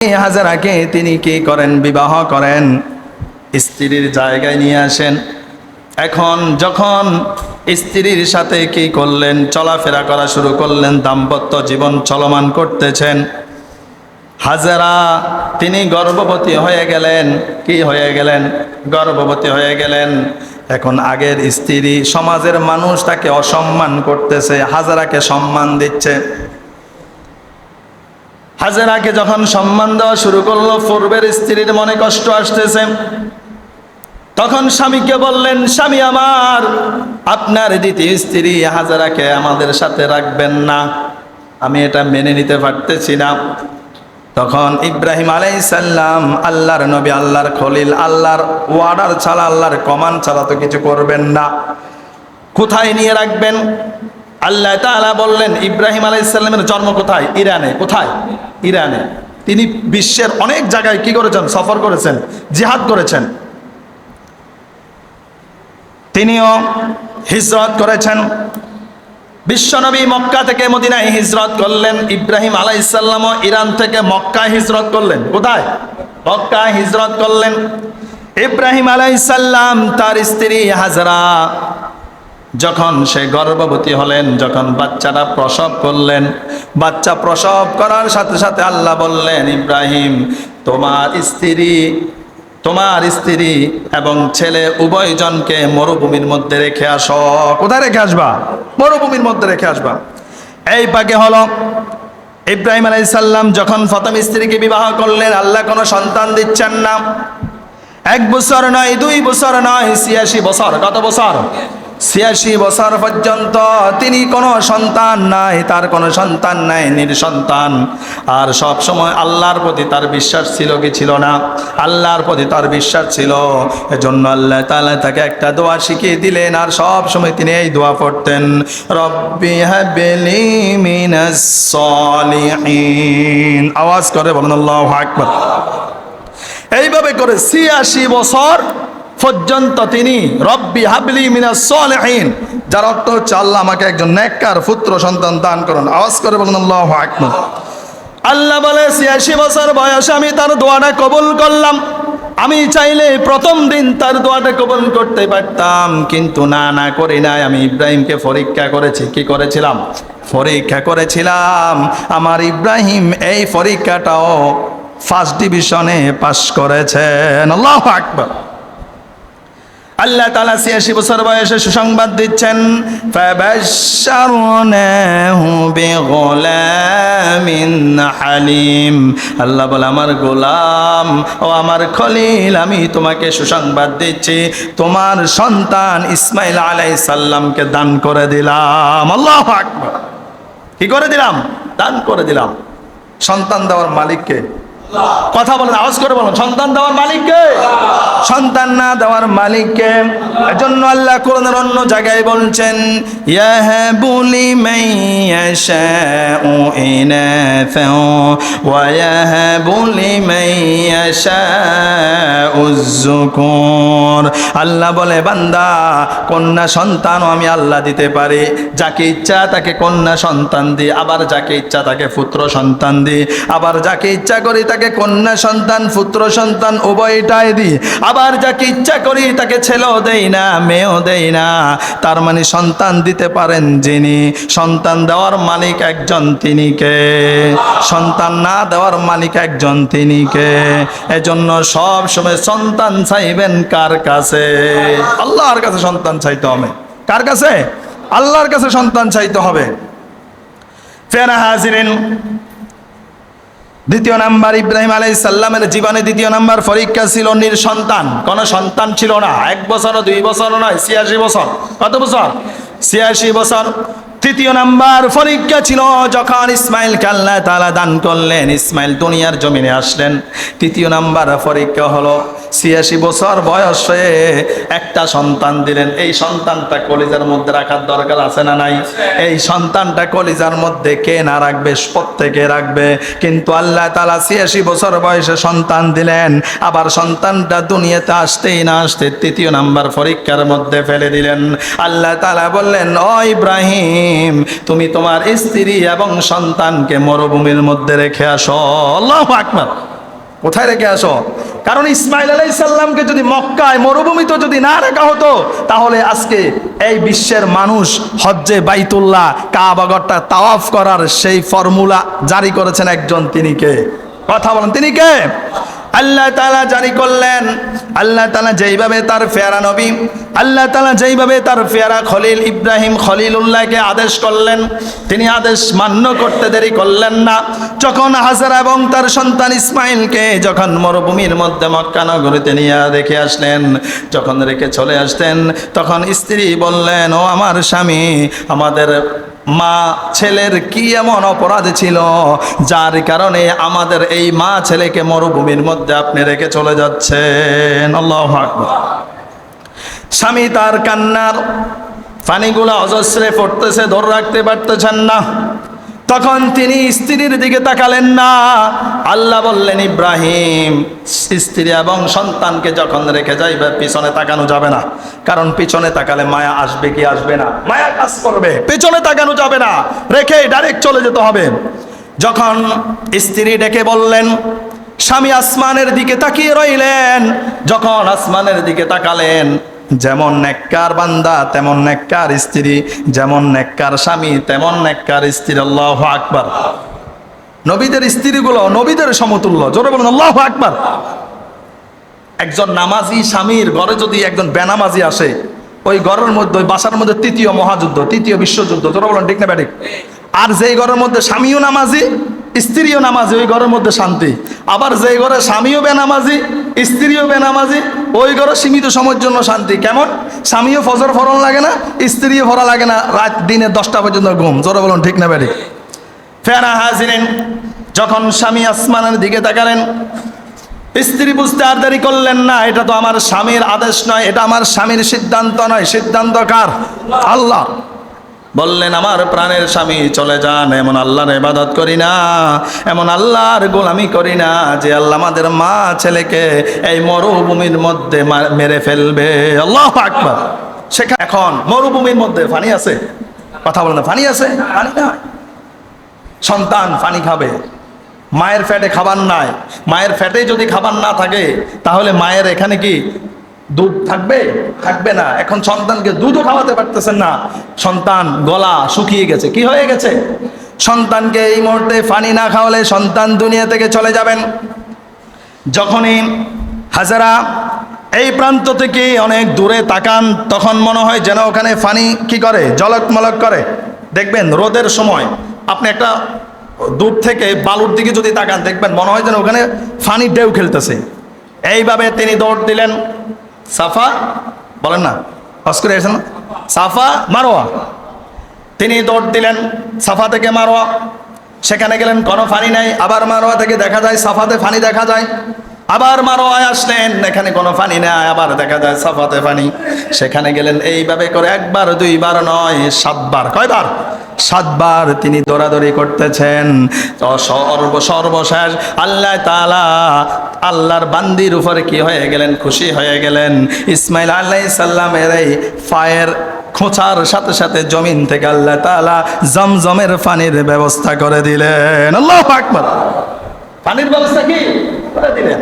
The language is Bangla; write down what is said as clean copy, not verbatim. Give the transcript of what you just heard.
হাজেরাকে তিনি কি করেন? বিবাহ করেন, স্ত্রীর জায়গায় নিয়ে আসেন। এখন যখন স্ত্রীর সাথে কি করলেন? চলাফেরা করা শুরু করলেন, দাম্পত্য জীবন চলমান করতেছেন। হাজেরা তিনি গর্ভবতী হয়ে গেলেন। কি হয়ে গেলেন? গর্ভবতী হয়ে গেলেন। এখন আগের স্ত্রী, সমাজের মানুষ তাকে অসম্মান করতেছে, হাজেরাকে সম্মান দিচ্ছে। হাজেরাকে যখন সম্মান দেওয়া শুরু করলো, পূর্বের স্ত্রীর মনে কষ্ট আসতেছে। তখন স্বামীকে বললেন, স্বামী আমার, আপনার দ্বিতীয় স্ত্রী হাজেরাকে আমাদের সাথে রাখবেন না, আমি এটা মেনে নিতে পারতেছি না। তখন ইব্রাহিম আলাইহিস সালাম, আল্লাহর নবী, আল্লাহর খলিল, আল্লাহর ওয়ার্ডার ছাড়া, আল্লাহর কমান্ড ছাড়া তো কিছু করবেন না। কোথায় নিয়ে রাখবেন? আল্লাহ তাআলা বললেন, ইব্রাহিম আলাইহিস সালামের জন্ম কোথায়? ইরানে। কোথায়? ইরানে। তিনি বিশ্বের অনেক জায়গায় কি করেছেন? সফর করেছেন, জিহাদ করেছেন। তিনিও হিজরত করেছেন। বিশ্বনবী মক্কা থেকে মদিনায় হিজরত করলেন। ইব্রাহিম আলাইহিস সালামও ইরান থেকে মক্কায় হিজরত করলেন। কোথায়? মক্কায় হিজরত করলেন। ইব্রাহিম আলাইহিস সালাম তার স্ত্রী হাজেরা যখন সে গর্ভবতী হলেন, যখন বাচ্চাটা প্রসব করলেন, বাচ্চা প্রসব করার সাথে সাথে আল্লাহ বললেন, ইব্রাহিম, তোমার স্ত্রী এবং ছেলে উভয়জনকে মরুভূমির মধ্যে রেখে আসো। কোথায় রেখে আসবা? মরুভূমির মধ্যে রেখে আসবা। এই পাকে হলো ইব্রাহিম আলাইহিস সালাম যখন প্রথম স্ত্রীকে বিবাহ করলেন, আল্লাহ কোনো সন্তান দিচ্ছেন না। 1 বছর নয়, 2 বছর নয়, 86 বছর। কত বছর? 86 বছর পর্যন্ত তিনি কোনো সন্তান নাই, তার কোনো সন্তান নাই, নিঃসন্তান। আর সব সময় আল্লাহর প্রতি তার বিশ্বাস ছিল কি ছিল না? আল্লাহর প্রতি তার বিশ্বাস ছিল। এজন্য আল্লাহ তাআলা তাকে একটা দোয়া শিখিয়ে দিলেন, আর সব সময় তিনি এই দোয়া পড়তেন, রব্বি হাবলি মিনাস সলিহিন। আওয়াজ করে বলেন আল্লাহু আকবার। এইভাবে করে 86 বছর পর্যন্ত তিনি রব্বি হাবলি মিনাস সলিহিন, যার অর্থ হচ্ছে আল্লাহ আমাকে একজন নেককার পুত্র সন্তান দান করুন। আওয়াজ করে বলুন আল্লাহু আকবার। আল্লাহ বলে, 86 বছর বয়সে আমি তার দোয়াটা কবুল করলাম। আমি চাইলে প্রথম দিন তার দোয়াটা কবুল করতে পারতাম, কিন্তু না করি নাই। আমি ইব্রাহিমকে পরীক্ষা করেছি। কি করেছিলাম? পরীক্ষা করেছিলাম। আমার ইব্রাহিম এই পরীক্ষাটাও ফার্স্ট ডিভিশনে পাশ করেছেন। আল্লাহু আকবার। আল্লাহ তাআলা 86 বছর বয়সে সুসংবাদ দিচ্ছেন, ফাবাশশারনাহু বিগুলামিন হালিম। আল্লাহ বলে, আমার গোলাম ও আমার খলিল, আমি তোমাকে সুসংবাদ দিচ্ছি, তোমার সন্তান ইসমাইল আলাইহিস সালামকে দান করে দিলাম। আল্লাহু আকবার। কি করে দিলাম? দান করে দিলাম। সন্তান দেওয়ার মালিককে? কথা বলেন, আওয়াজ করে বলুন, সন্তান দেওয়ার মালিককে? সন্তান না দেওয়ার মালিককে। এজন্য আল্লাহ কোরআনের অন্য জায়গায় বলছেন, ইয়াহাবু লিমান ইয়াশাউ ইনাসা ওয়া ইয়াহাবু লিমান ইয়াশাউ যুকুর। আল্লাহ বলে, বান্দা, কন্যা সন্তানও আমি আল্লাহ দিতে পারি। যাকে ইচ্ছা তাকে কন্যা সন্তান দিই, আবার যাকে ইচ্ছা তাকে পুত্র সন্তান দিই, আবার যাকে ইচ্ছা করি তাকে কন্যা সন্তান পুত্র সন্তান উভয়টাই দিই, আবার যাকে ইচ্ছা করি তাকে ছেলেও দেই না, মেয়েও দেই না। তার মানে সন্তান দিতে পারেন যিনি, সন্তান দেওয়ার মালিক একজন, তিনি কে? সন্তান না দেওয়ার মালিক একজন, তিনি কে? এজন্য সব সময় সন্তান চাইবেন কার কাছে? আল্লাহর কাছে সন্তান চাইতে হবে। কার কাছে? আল্লাহর কাছে সন্তান চাইতে হবে। ফেরা হাজিরিন, দ্বিতীয় নাম্বার, ইব্রাহিম আলাইহিস সালামের জীবনে দ্বিতীয় নাম্বার পরীক্ষা ছিল নিঃসন্তান। কোনো সন্তান ছিল না। 1 বছর 2 বছর নয়, 86 বছর। কত বছর? 86 বছর। তৃতীয় নাম্বার পরীক্ষা ছিল যখন ইসমাইলকে আল্লাহ তাআলা দান করলেন, ইসমাইল দুনিয়ার জমিনে আসলেন। তৃতীয় নাম্বার পরীক্ষা হলো 86 বছর বয়সে একটা সন্তান দিলেন। এই সন্তানটা কলিজার মধ্যে রাখার দরকার আছে না নাই? এই সন্তানটা কলিজার মধ্যে কে না রাখবে? প্রত্যেকে রাখবে। কিন্তু আল্লাহ তাআলা 86 বছর বয়সে সন্তান দিলেন, আবার সন্তানটা দুনিয়াতে আসতেই না আসতে তৃতীয় নাম্বার পরীক্ষার মধ্যে ফেলে দিলেন। আল্লাহ তাআলা বললেন, ও ইব্রাহিম, তুমি তোমার স্ত্রী এবং সন্তানকে মরুভূমির মধ্যে রেখে আসো। আল্লাহু আকবার। কোথায় রেখে আসো? কারণ ইসমাইল আলাইহিস সালামকে যদি মক্কায় মরুভূমিতে যদি না রাখা হতো, তাহলে আজকে এই বিশ্বের মানুষ হজ্জে বাইতুল্লাহ কাবাগরটা তাওয়াফ করার সেই ফর্মুলা জারি করেছেন একজন, তিনি কে? কথা বলেন, তিনি কে? আল্লাহ তাআলা জারি করলেন। আল্লাহ তাআলা যেইভাবে তার পেয়ারা নবী, আল্লাহ তাআলা যেইভাবে তার পেয়ারা খলিল ইব্রাহিম খলিলুল্লাহকে আদেশ করলেন, তিনি আদেশ মান্য করতে দেরি করলেন না। যখন হাজরা এবং তার সন্তান ইসমাইলকে যখন মরুভূমির মধ্যে মক্কা নগরীতে নিয়ে রেখে আসলেন, যখন রেখে চলে আসতেন, তখন স্ত্রী বললেন, ও আমার স্বামী, আমাদের মা ছেলের কি এমন অপরাধ ছিল যার কারণে আমাদের এই মা ছেলেকে মরুভূমির মধ্যে আপনি রেখে চলে যাচ্ছেন? আল্লাহু আকবার। স্বামী তার কান্নার পানিগুলো অজস্রে পড়তেছে, ধরে রাখতে পারতেছেন না। তখন তিনি স্ত্রীর দিকে তাকালেন না। আল্লাহ বললেন, ইব্রাহিম, স্ত্রী এবং সন্তানকে যখন রেখে যাইবে পিছনে তাকানো যাবে না, কারণ পিছনে তাকালে মায়া আসবে কি আসবে না? মায়া কাজ করবে। পিছনে তাকানো যাবে না, রেখে ডাইরেক্ট চলে যেতে হবে। যখন স্ত্রী ডেকে বললেন, স্বামী আসমানের দিকে তাকিয়ে রইলেন। যখন আসমানের দিকে তাকালেন, যেমন নেককার বান্দা তেমন নেককার স্ত্রী, যেমন নেককার স্বামী তেমন নেককার স্ত্রী। আল্লাহু আকবার। নবীদের স্ত্রীগুলো নবীদের সমতুল্য। জোরে বলুন আল্লাহু আকবার। একজন নামাজি স্বামীর ঘরে যদি একজন বেনামাজি আসে, ওই ঘরের মধ্যে, ওই বাসার মধ্যে তৃতীয় মহাযুদ্ধ, তৃতীয় বিশ্বযুদ্ধ। জোরে বলুন ঠিক না ব্যাঠিক? আর যেই ঘরের মধ্যে স্বামীও নামাজি স্ত্রীও নামাজি, ওই ঘরের মধ্যে শান্তি। আবার যেই ঘরে স্বামীও বেনামাজি স্ত্রীও বেনামাজি, ওই ঘরে সীমিত সময়ের জন্য শান্তি। কেমন? স্বামীও ফজর ফরন লাগে না, স্ত্রীও ফরা লাগে না, রাত দিনে 10টা পর্যন্ত ঘুম। জোরে বলুন ঠিক না ব্যাঠিক? ফেরা হাজিরেন, যখন স্বামী আসমানের দিকে তাকালেন, স্ত্রী বুঝতে আর দেরি করলেন না, এটা তো আমার স্বামীর আদেশ নয়, এটা আমার স্বামীর সিদ্ধান্ত নয়। সিদ্ধান্ত কার? আল্লাহ। বললেন, আমার প্রাণের স্বামী চলে যান, এমন আল্লাহর ইবাদত করি না, এমন আল্লাহর গোলামি করি না যে আল্লাহ আমাদের মা ছেলেকে এই মরুভূমির মধ্যে মেরে ফেলবে। আল্লাহু আকবার। সেখানে এখন মরুভূমির মধ্যে পানি আছে? কথা বলেন না, পানি আছে? পানি নাই। সন্তান পানি খাবে, মায়ের পেটে খাবার নাই। মায়ের পেটে যদি খাবার না থাকে, তাহলে মায়ের এখানে কি দুধ থাকবে? থাকবে না। এখন সন্তানকে দুধও খাওয়াতে পারতেছেন না, সন্তান গলা শুকিয়ে গেছে। কি হয়ে গেছে? সন্তানকে এই মুহূর্তে পানি না খাওয়ালে সন্তান দুনিয়া থেকে চলে যাবেন। যখনই হাজরা এই প্রান্ত থেকে অনেক দূরে তাকান, তখন মনে হয় যেন ওখানে পানি কি করে, ঝলক মলক করে। দেখবেন রোদের সময় আপনি একটা দূর থেকে বালুর দিকে যদি তাকান, দেখবেন মনে হয় যেন ওখানে পানি ঢেউ খেলতেছে। এইভাবে তিনি দৌড় দিলেন সাফা, বলেন না, অস্করে এসেছেন না, সাফা মারোয়া। তিনি দৌড় দিলেন সাফা থেকে মারোয়া। সেখানে গেলেন, কোনো পানি নাই। আবার মারোয়া থেকে দেখা যায় সাফাতে পানি দেখা যায়। আবার মারোয়ায় আসলেন, এখানে কোনো পানি নাই। আবার দেখা যায় সাফাতে পানি। সেখানে গেলেন, এইভাবে করে একবার দুইবার নয়, 7 বার। কয়বার? 7 বার তিনি দৌড়াদৌড়ি করতেছেন। তো সর্বশেষ আল্লাহ তাআলা আল্লাহর বান্দির উপরে কি হয়ে গেলেন? খুশি হয়ে গেলেন। ইসমাইল আলাইহিস সালামের এই পায়ের খোঁচার সাথে সাথে জমিন থেকে আল্লাহ তাআলা জমজমের পানির ব্যবস্থা করে দিলেন। আল্লাহু আকবার। পানির ব্যবস্থা কি করে দিলেন?